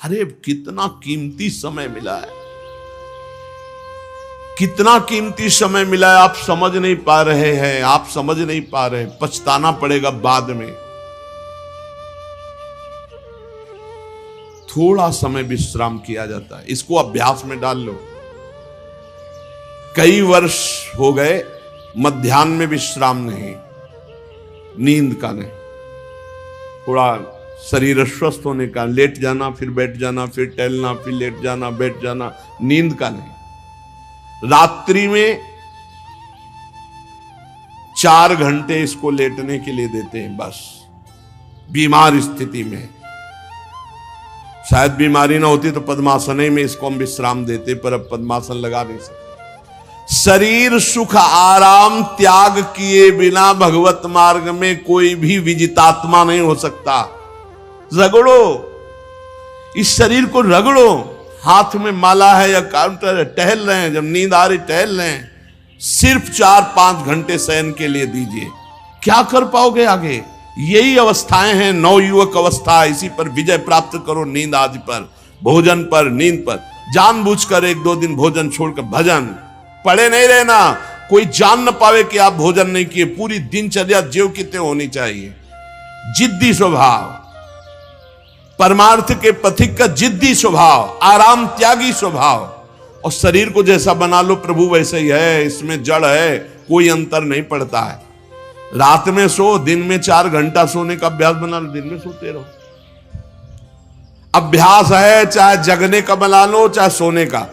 अरे कितना कीमती समय मिला है, कितना कीमती समय मिला है, आप समझ नहीं पा रहे हैं, आप समझ नहीं पा रहे, पछताना पड़ेगा बाद में। थोड़ा समय विश्राम किया जाता है, इसको अभ्यास में डाल लो। कई वर्ष हो गए मध्याह्न में विश्राम नहीं, नींद का नहीं, थोड़ा शरीर स्वस्थ होने का, लेट जाना फिर बैठ जाना, फिर टहलना, फिर लेट जाना बैठ जाना, नींद का नहीं। रात्रि में 4 घंटे इसको लेटने के लिए देते हैं बस, बीमार स्थिति में। शायद बीमारी ना होती तो पद्मासन में इसको हम विश्राम देते, पर अब पद्मासन लगा नहीं सकते। शरीर सुख आराम त्याग किए बिना भगवत मार्ग में कोई भी विजितात्मा नहीं हो सकता। रगड़ो, इस शरीर को रगड़ो, हाथ में माला है या काउंटर है, टहल रहे हैं, जब नींद आ रही टहल रहे हैं, सिर्फ 4-5 घंटे शयन के लिए दीजिए। क्या कर पाओगे आगे? यही अवस्थाएं हैं, नवयुवक अवस्था। इसी पर विजय प्राप्त करो, नींद आदि पर, भोजन पर, नींद पर। जानबूझकर 1-2 दिन भोजन छोड़कर भजन पड़े नहीं रहना, कोई जान न पावे कि आप भोजन नहीं किए। पूरी दिनचर्या ज्यों की त्यों होनी चाहिए। जिद्दी स्वभाव, परमार्थ के पथिक का जिद्दी स्वभाव, आराम त्यागी स्वभाव। और शरीर को जैसा बना लो प्रभु वैसे ही है, इसमें जड़ है, कोई अंतर नहीं पड़ता है। रात में सो, दिन में 4 घंटा सोने का अभ्यास बना लो, दिन में सोते रहो। अभ्यास है, चाहे जगने का बना लो चाहे सोने का।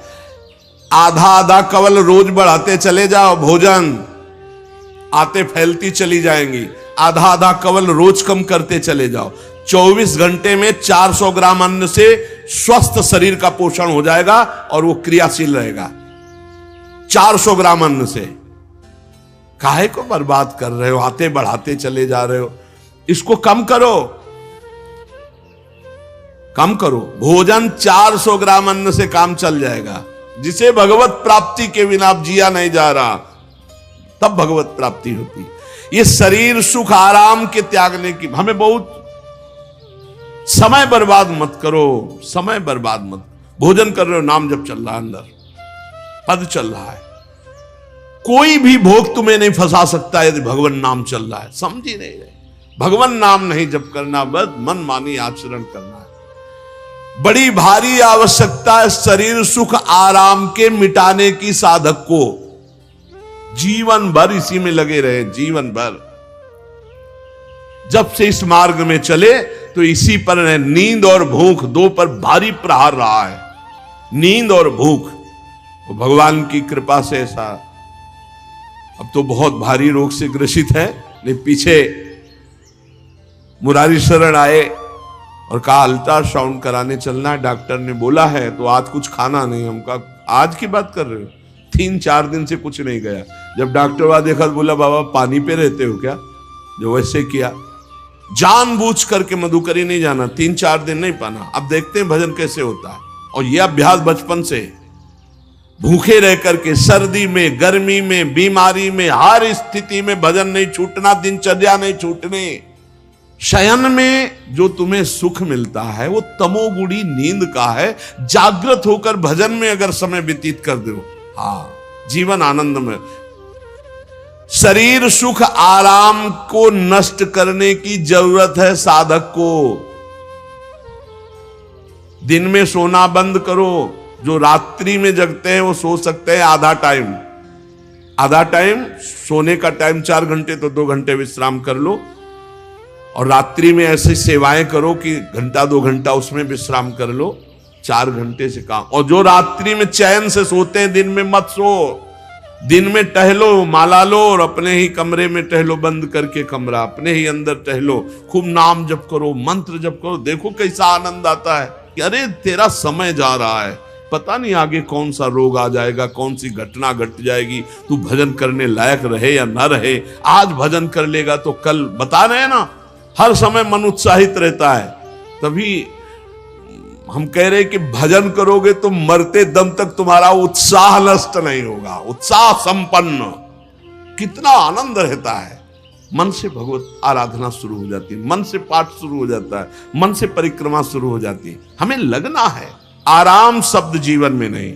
आधा कवल रोज बढ़ाते चले जाओ, भोजन आते फैलती चली जाएंगी। आधा कवल रोज कम करते चले जाओ। 24 घंटे में 400 ग्राम अन्न से स्वस्थ शरीर का पोषण हो जाएगा और वो क्रियाशील रहेगा। 400 ग्राम अन्न से काहे को बर्बाद कर रहे हो? आते बढ़ाते चले जा रहे हो। इसको कम करो, कम करो। भोजन 400 ग्राम अन्न से काम चल जाएगा। जिसे भगवत प्राप्ति के बिना जिया नहीं जा रहा, तब भगवत प्राप्ति होती। ये शरीर सुख आराम के त्यागने की, हमें बहुत समय बर्बाद मत करो, समय बर्बाद मत। भोजन कर रहे हो, नाम जब चल रहा है, अंदर पद चल रहा है, कोई भी भोग तुम्हें नहीं फंसा सकता यदि भगवान नाम चल रहा है। समझ ही नहीं रहे। भगवान नाम नहीं जप करना, बस मन मानी आचरण करना है। बड़ी भारी आवश्यकता है शरीर सुख आराम के मिटाने की साधक को। जीवन भर इसी में लगे रहे, जीवन भर। जब से इस मार्ग में चले तो इसी पर है। नींद और भूख 2 पर भारी प्रहार रहा है, नींद और भूख। तो भगवान की कृपा से ऐसा, अब तो बहुत भारी रोग से ग्रसित है। लेकिन पीछे मुरारी शरण आए और कहा अल्ट्रासाउंड कराने चलना है, डॉक्टर ने बोला है, तो आज कुछ खाना नहीं। हम कहा आज की बात कर रहे हो? 3-4 दिन से कुछ नहीं गया। जब डॉक्टर वहां देखा तो बोला बाबा पानी पे रहते हो क्या? जो वैसे किया, जानबूझ करके मधुकरी नहीं जाना, 3-4 दिन नहीं पाना। अब देखते हैं भजन कैसे होता है। और यह अभ्यास बचपन से, भूखे रह करके, सर्दी में, गर्मी में, बीमारी में, हर स्थिति में भजन नहीं छूटना, दिनचर्या नहीं छूटने। शयन में जो तुम्हें सुख मिलता है वो तमोगुणी नींद का है। जागृत होकर भजन में अगर समय व्यतीत कर दो, हाँ, जीवन आनंद में। शरीर सुख आराम को नष्ट करने की जरूरत है साधक को। दिन में सोना बंद करो। जो रात्रि में जगते हैं वो सो सकते हैं आधा टाइम। सोने का टाइम 4 घंटे, तो 2 घंटे विश्राम कर लो। और रात्रि में ऐसी सेवाएं करो कि 1-2 घंटा उसमें विश्राम कर लो। 4 घंटे से काम। और जो रात्रि में चैन से सोते हैं, दिन में मत सो। दिन में टहलो, माला लो और अपने ही कमरे में टहलो, बंद करके कमरा, अपने ही अंदर टहलो, खूब नाम जप करो, मंत्र जप करो। देखो कैसा आनंद आता है कि अरे तेरा समय जा रहा है, पता नहीं आगे कौन सा रोग आ जाएगा, कौन सी घटना घट जाएगी, तू भजन करने लायक रहे या ना रहे। आज भजन कर लेगा तो कल, बता रहे हैं ना, हर समय मन उत्साहित रहता है। तभी हम कह रहे हैं कि भजन करोगे तो मरते दम तक तुम्हारा उत्साह नष्ट नहीं होगा, उत्साह संपन्न। कितना आनंद रहता है मन से भगवत आराधना शुरू हो जाती है, मन से पाठ शुरू हो जाता है, मन से परिक्रमा शुरू हो जाती है। हमें लगना है, आराम शब्द जीवन में नहीं।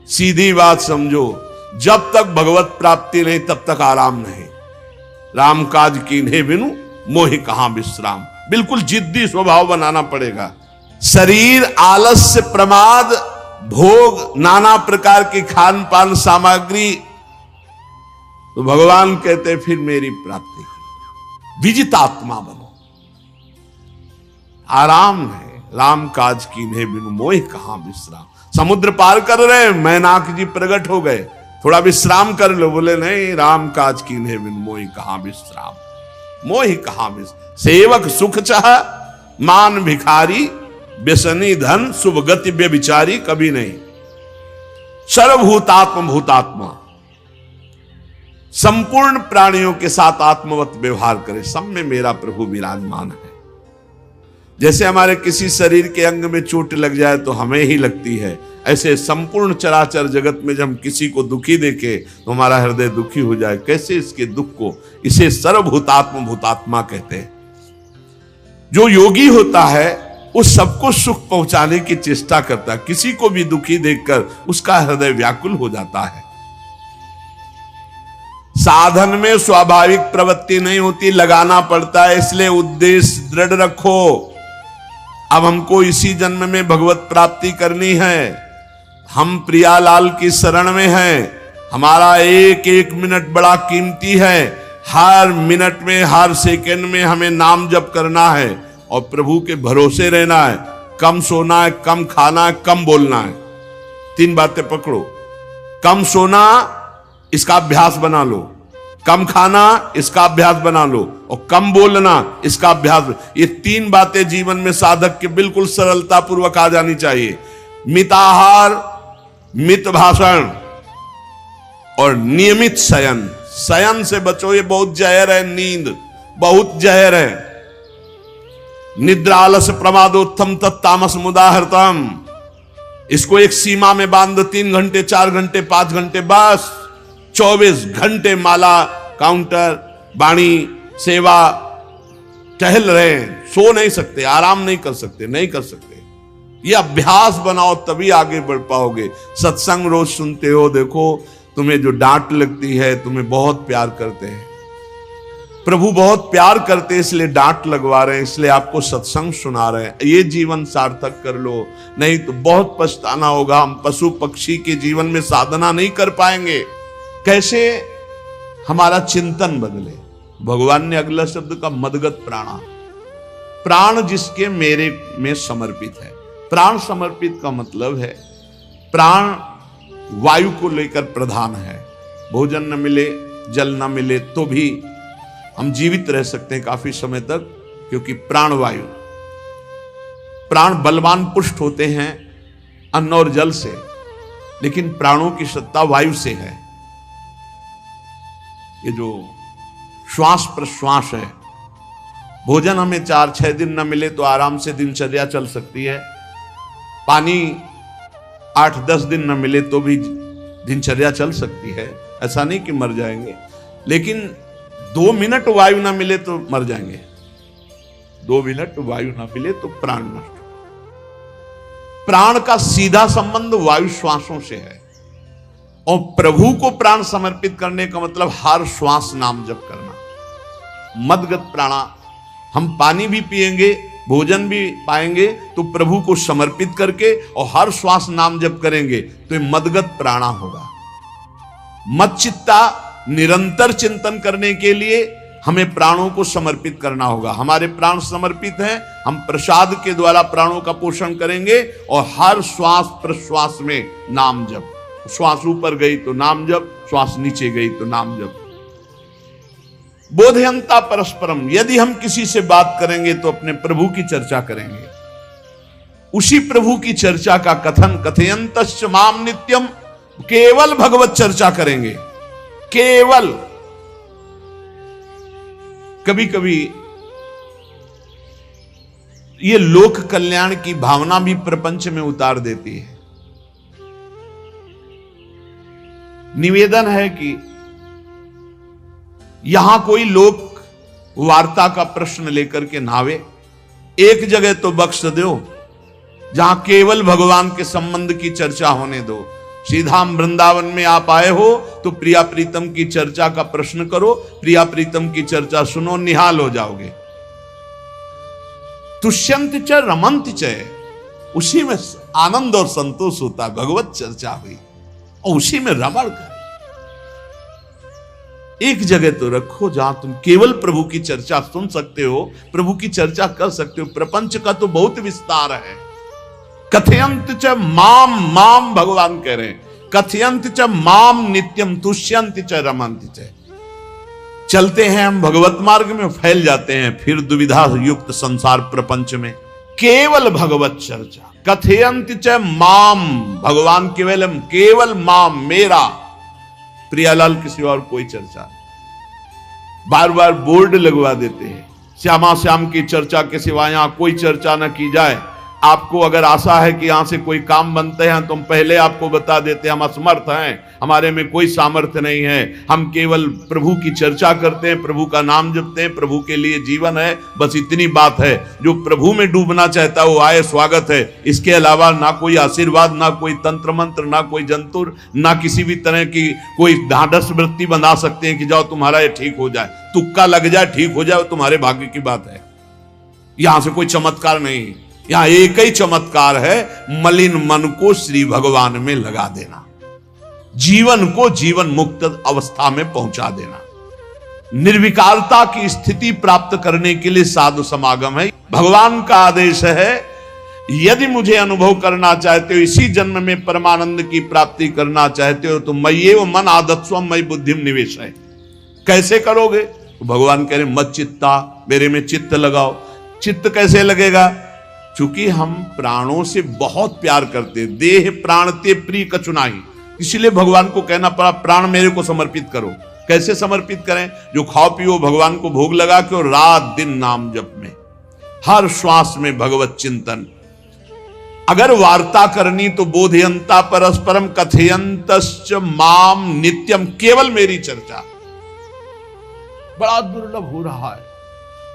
सीधी बात समझो, जब तक भगवत प्राप्ति नहीं तब तक आराम नहीं। राम काज कीन्हे बिनु मोहि कहां विश्राम। बिल्कुल जिद्दी स्वभाव बनाना पड़ेगा। शरीर, आलस्य, प्रमाद, भोग, नाना प्रकार की खान पान सामग्री, तो भगवान कहते फिर मेरी प्राप्ति विजितात्मा बनो। आराम है, राम काज कीन्हे बिनु मोहि कहां विश्राम। समुद्र पार कर रहे हैं, मैनाक जी प्रकट हो गए, थोड़ा विश्राम कर लो। बोले नहीं, राम काज कीन्हे बिनु मोहि कहां विश्राम। मोहि कहां विश्राम। सेवक सुख चाह मान भिखारी, व्यसनी धन शुभ गति व्यभिचारी, कभी नहीं। सर्वभूतात्म भूतात्मा, संपूर्ण प्राणियों के साथ आत्मवत व्यवहार करे, सब में मेरा प्रभु विराजमान है। जैसे हमारे किसी शरीर के अंग में चोट लग जाए तो हमें ही लगती है, ऐसे संपूर्ण चराचर जगत में जब हम किसी को दुखी देखे तो हमारा हृदय दुखी हो जाए। कैसे इसके दुख को, इसे सर्वभूतात्म भूतात्मा कहते हैं। जो योगी होता है वो सबको सुख पहुंचाने की चेष्टा करता है, किसी को भी दुखी देखकर उसका हृदय व्याकुल हो जाता है। साधन में स्वाभाविक प्रवृत्ति नहीं होती, लगाना पड़ता है, इसलिए उद्देश्य दृढ़ रखो। अब हमको इसी जन्म में भगवत प्राप्ति करनी है। हम प्रियालाल की शरण में हैं। हमारा एक एक मिनट बड़ा कीमती है। हर मिनट में, हर सेकंड में हमें नाम जप करना है और प्रभु के भरोसे रहना है। कम सोना है, कम खाना है, कम बोलना है। 3 बातें पकड़ो। कम सोना, इसका अभ्यास बना लो। कम खाना, इसका अभ्यास बना लो। और कम बोलना, इसका अभ्यास। ये 3 बातें जीवन में साधक के बिल्कुल सरलता पूर्वक आ जानी चाहिए। मिताहार, मित भाषण और नियमित शयन। शयन से बचो, ये बहुत जहर है। नींद बहुत जहर है। निद्रा आलस प्रमादोत्थम तत्तामस मुदाहृतम। इसको एक सीमा में बांध दो। 3 घंटे, 4 घंटे, 5 घंटे, बस 24 घंटे माला, काउंटर, वाणी, सेवा, टहल रहे हैं। सो नहीं सकते, आराम नहीं कर सकते, नहीं कर सकते। ये अभ्यास बनाओ तभी आगे बढ़ पाओगे। सत्संग रोज सुनते हो, देखो तुम्हें जो डांट लगती है, तुम्हें बहुत प्यार करते हैं। प्रभु बहुत प्यार करते हैं, इसलिए डांट लगवा रहे हैं, इसलिए आपको सत्संग सुना रहे हैं। ये जीवन सार्थक कर लो, नहीं तो बहुत पछताना होगा। हम पशु पक्षी के जीवन में साधना नहीं कर पाएंगे। कैसे? हमारा चिंतन बदले। भगवान ने अगला शब्द का मदगत प्राणा, प्राण जिसके मेरे में समर्पित है। प्राण समर्पित का मतलब है प्राण वायु को लेकर प्रधान है। भोजन न मिले, जल न मिले तो भी हम जीवित रह सकते हैं काफी समय तक, क्योंकि प्राण वायु। प्राण बलवान पुष्ट होते हैं अन्न और जल से, लेकिन प्राणों की सत्ता वायु से है। ये जो श्वास प्रश्वास है, भोजन हमें 4-6 दिन न मिले तो आराम से दिनचर्या चल सकती है। पानी 8-10 दिन न मिले तो भी दिनचर्या चल सकती है। ऐसा नहीं कि मर जाएंगे, लेकिन 2 मिनट वायु ना मिले तो मर जाएंगे। 2 मिनट वायु ना मिले तो प्राण नष्ट। प्राण का सीधा संबंध वायु श्वासों से है। और प्रभु को प्राण समर्पित करने का मतलब हर श्वास नाम जप करना। मदगत प्राणा, हम पानी भी पिएंगे, भोजन भी पाएंगे तो प्रभु को समर्पित करके और हर श्वास नाम जप करेंगे तो ये मदगत प्राणा होगा। मत चित्ता, निरंतर चिंतन करने के लिए हमें प्राणों को समर्पित करना होगा। हमारे प्राण समर्पित हैं, हम प्रसाद के द्वारा प्राणों का पोषण करेंगे और हर श्वास प्रश्वास में नाम जप। श्वास ऊपर गई तो नाम जप, श्वास नीचे गई तो नाम जप। बोधयंता परस्परम, यदि हम किसी से बात करेंगे तो अपने प्रभु की चर्चा करेंगे। उसी प्रभु की चर्चा का कथन, कथयंतश्च माम नित्यम, केवल भगवत चर्चा करेंगे। केवल कभी कभी ये लोक कल्याण की भावना भी प्रपंच में उतार देती है। निवेदन है कि यहां कोई लोक वार्ता का प्रश्न लेकर के नावे, एक जगह तो बख्श दो जहां केवल भगवान के संबंध की चर्चा होने दो। श्रीधाम वृंदावन में आप आए हो तो प्रिया प्रीतम की चर्चा का प्रश्न करो, प्रिया प्रीतम की चर्चा सुनो, निहाल हो जाओगे। तुष्यंत च रमंत च, उसी में आनंद और संतोष होता है। भगवत चर्चा हुई और उसी में रमण कर। एक जगह तो रखो जहां तुम केवल प्रभु की चर्चा सुन सकते हो, प्रभु की चर्चा कर सकते हो। प्रपंच का तो बहुत विस्तार है। कथयंत च माम, माम भगवान कह रहे हैं, कथयंत च माम नित्यम तुष्यंत च रमंत च। चलते हैं हम भगवत मार्ग में, फैल जाते हैं फिर दुविधा युक्त संसार प्रपंच में। केवल भगवत चर्चा, कथयंत च माम, भगवान केवल माम, मेरा, प्रियालाल की सिवा और कोई चर्चा। बार बार बोर्ड लगवा देते हैं, श्यामा श्याम की चर्चा के सिवा यहां कोई चर्चा न की जाए। आपको अगर आशा है कि यहां से कोई काम बनते हैं तो हम पहले आपको बता देते हैं, हम असमर्थ हैं, हमारे में कोई सामर्थ्य नहीं है। हम केवल प्रभु की चर्चा करते हैं, प्रभु का नाम जपते हैं, प्रभु के लिए जीवन है, बस इतनी बात है। जो प्रभु में डूबना चाहता है वो आए, स्वागत है। इसके अलावा ना कोई आशीर्वाद, ना कोई तंत्र मंत्र, ना कोई जंतुर, ना किसी भी तरह की कोई ढांढस वृत्ति बना सकते हैं कि जाओ तुम्हारा ये ठीक हो जाए, तुक्का लग जाए, ठीक हो जाए, तुम्हारे भाग्य की बात है। यहां से कोई चमत्कार नहीं, यहां एक ही चमत्कार है, मलिन मन को श्री भगवान में लगा देना, जीवन को जीवन मुक्त अवस्था में पहुंचा देना। निर्विकारता की स्थिति प्राप्त करने के लिए साधु समागम है। भगवान का आदेश है, यदि मुझे अनुभव करना चाहते हो, इसी जन्म में परमानंद की प्राप्ति करना चाहते हो तो मय्येव मन आदत्स्व मयि बुद्धिम निवेश है। कैसे करोगे? तो भगवान कह रहे मत चित्ता, मेरे में चित्त लगाओ। चित्त कैसे लगेगा? चूंकि हम प्राणों से बहुत प्यार करते, देह प्राण ते प्रिय कछु नाही, इसलिए भगवान को कहना पड़ा प्राण मेरे को समर्पित करो। कैसे समर्पित करें? जो खाओ पियो भगवान को भोग लगा के, और रात दिन नाम जप में, हर श्वास में भगवत चिंतन। अगर वार्ता करनी तो बोधयंता परस्परम कथयंतश्च माम नित्यम, केवल मेरी चर्चा। बड़ा दुर्लभ हो रहा है,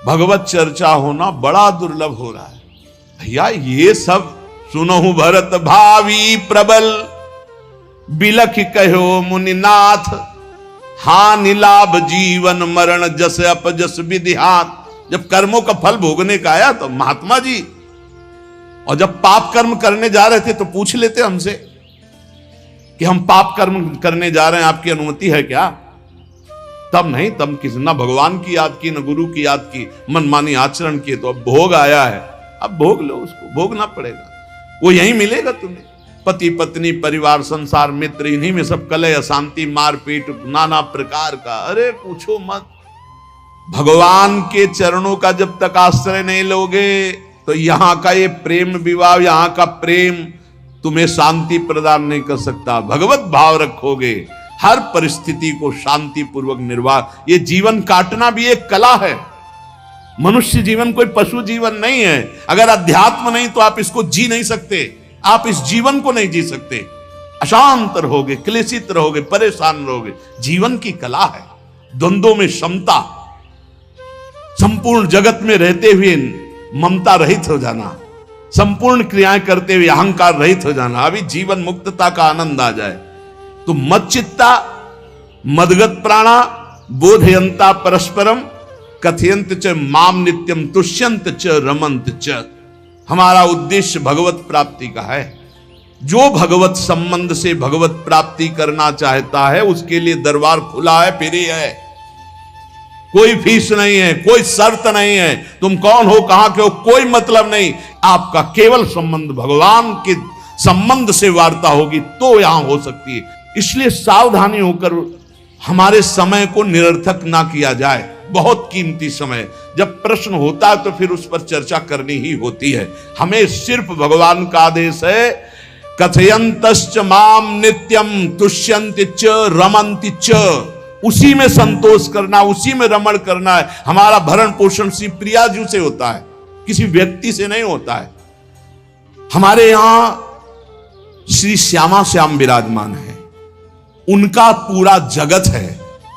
भगवत चर्चा होना बड़ा दुर्लभ हो रहा है। भैया ये सब सुनहु भरत भावी प्रबल, बिलख कहो मुनिनाथ, हानि लाभ जीवन मरण जस अपजस विधिहात। जब कर्मों का फल भोगने का आया तो महात्मा जी, और जब पाप कर्म करने जा रहे थे तो पूछ लेते हमसे कि हम पाप कर्म करने जा रहे हैं, आपकी अनुमति है क्या? तब नहीं, तब किसी ना भगवान की याद की, न गुरु की याद की, मनमानी आचरण किए। तो अब भोग आया है, अब भोग लो, उसको भोगना पड़ेगा, वो यहीं मिलेगा तुम्हें। पति पत्नी परिवार संसार मित्र, इन्हीं में सब कलह अशांति मारपीट नाना प्रकार का। अरे पूछो मत, भगवान के चरणों का जब तक आश्रय नहीं लोगे तो यहां का ये प्रेम विवाह, यहां का प्रेम तुम्हें शांति प्रदान नहीं कर सकता। भगवत भाव रखोगे, हर परिस्थिति को शांति पूर्वक निर्वाह। ये जीवन काटना भी एक कला है। मनुष्य जीवन कोई पशु जीवन नहीं है। अगर अध्यात्म नहीं तो आप इसको जी नहीं सकते, आप इस जीवन को नहीं जी सकते। अशांत रहोगे, क्लेशित रहोगे, परेशान रहोगे। जीवन की कला है द्वंद्वों में क्षमता, संपूर्ण जगत में रहते हुए ममता रहित हो जाना, संपूर्ण क्रियाएं करते हुए अहंकार रहित हो जाना। अभी जीवन मुक्तता का आनंद आ जाए तो मत चित्ता मदगत प्राणा बोधयंता परस्परम कथयंत च माम नित्यम तुष्यंत च रमंत च। हमारा उद्देश्य भगवत प्राप्ति का है। जो भगवत संबंध से भगवत प्राप्ति करना चाहता है उसके लिए दरबार खुला है, फ्री है, कोई फीस नहीं है, कोई शर्त नहीं है। तुम कौन हो, कहां के हो, कोई मतलब नहीं। आपका केवल संबंध भगवान के संबंध से वार्ता होगी तो यहां हो सकती है। इसलिए सावधानी होकर हमारे समय को निरर्थक ना किया जाए। बहुत कीमती समय, जब प्रश्न होता है तो फिर उस पर चर्चा करनी ही होती है। हमें सिर्फ भगवान का आदेश है, कथयंतश्च माम नित्यम तुष्यन्ति च रमन्ति च। उसी में संतोष करना, उसी में रमण करना है। हमारा भरण पोषण श्री प्रिया जी से होता है, किसी व्यक्ति से नहीं होता है। हमारे यहां श्री श्यामा श्याम विराजमान है, उनका पूरा जगत है।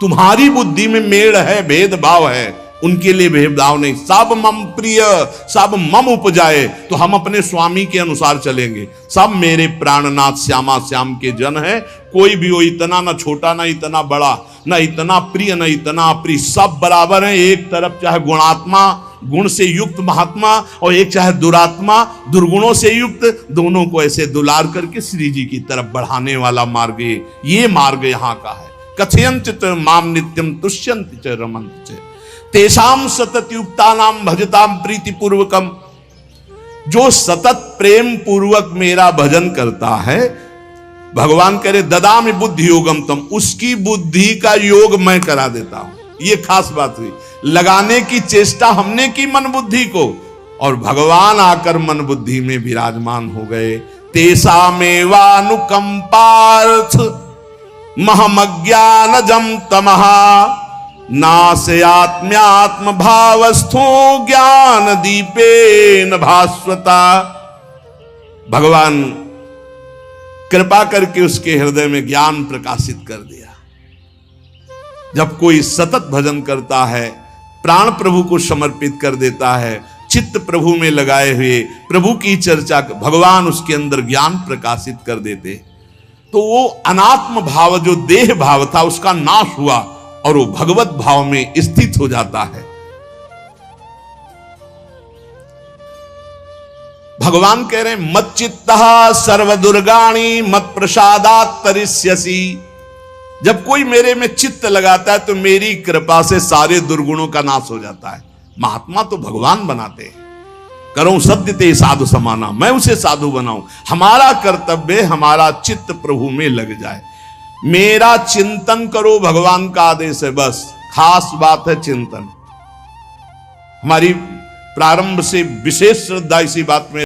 तुम्हारी बुद्धि में मेड़ है, भेदभाव है, उनके लिए भेदभाव नहीं। सब मम प्रिय, सब मम उपजाए, तो हम अपने स्वामी के अनुसार चलेंगे। सब मेरे प्राणनाथ श्यामा श्याम के जन है, कोई भी हो, इतना ना छोटा ना इतना बड़ा, ना इतना प्रिय ना इतना अप्रिय, सब बराबर है। एक तरफ चाहे गुणात्मा, गुण से युक्त महात्मा, और एक चाहे दुरात्मा, दुर्गुणों से युक्त, दोनों को ऐसे दुलार करके श्री जी की तरफ बढ़ाने वाला मार्ग, ये मार्ग यहाँ का है। कथयंत माम नित्यम तुष्यंत च रमंत च तेषाम सतत युक्ता नाम भजताम प्रीति पूर्वकम। जो सतत प्रेम पूर्वक मेरा भजन करता है, भगवान करे ददामि बुद्धि योगम तम, उसकी बुद्धि का योग मैं करा देता हूं। ये खास बात हुई, लगाने की चेष्टा हमने की मन बुद्धि को, और भगवान आकर मन बुद्धि में विराजमान हो गए। तेषामेवानुकंपार्थ महमज्ञानजं तमः नास्यात्म्यात्म भावस्थो ज्ञान दीपेन भास्वता। भगवान कृपा करके उसके हृदय में ज्ञान प्रकाशित कर दिया। जब कोई सतत भजन करता है, प्राण प्रभु को समर्पित कर देता है, चित्त प्रभु में लगाए हुए प्रभु की चर्चा, भगवान उसके अंदर ज्ञान प्रकाशित कर देते, तो वो अनात्म भाव जो देह भाव था उसका नाश हुआ और वो भगवत भाव में स्थित हो जाता है। भगवान कह रहे हैं मत चित्तः सर्वदुर्गाणि मत प्रसादात् तरिष्यसि। जब कोई मेरे में चित्त लगाता है तो मेरी कृपा से सारे दुर्गुणों का नाश हो जाता है। महात्मा तो भगवान बनाते हैं। करो सत्य ते साधु समाना, मैं उसे साधु बनाऊं। हमारा कर्तव्य, हमारा चित्त प्रभु में लग जाए। मेरा चिंतन करो, भगवान का आदेश है, बस खास बात है चिंतन। हमारी प्रारंभ से विशेष श्रद्धा इसी बात में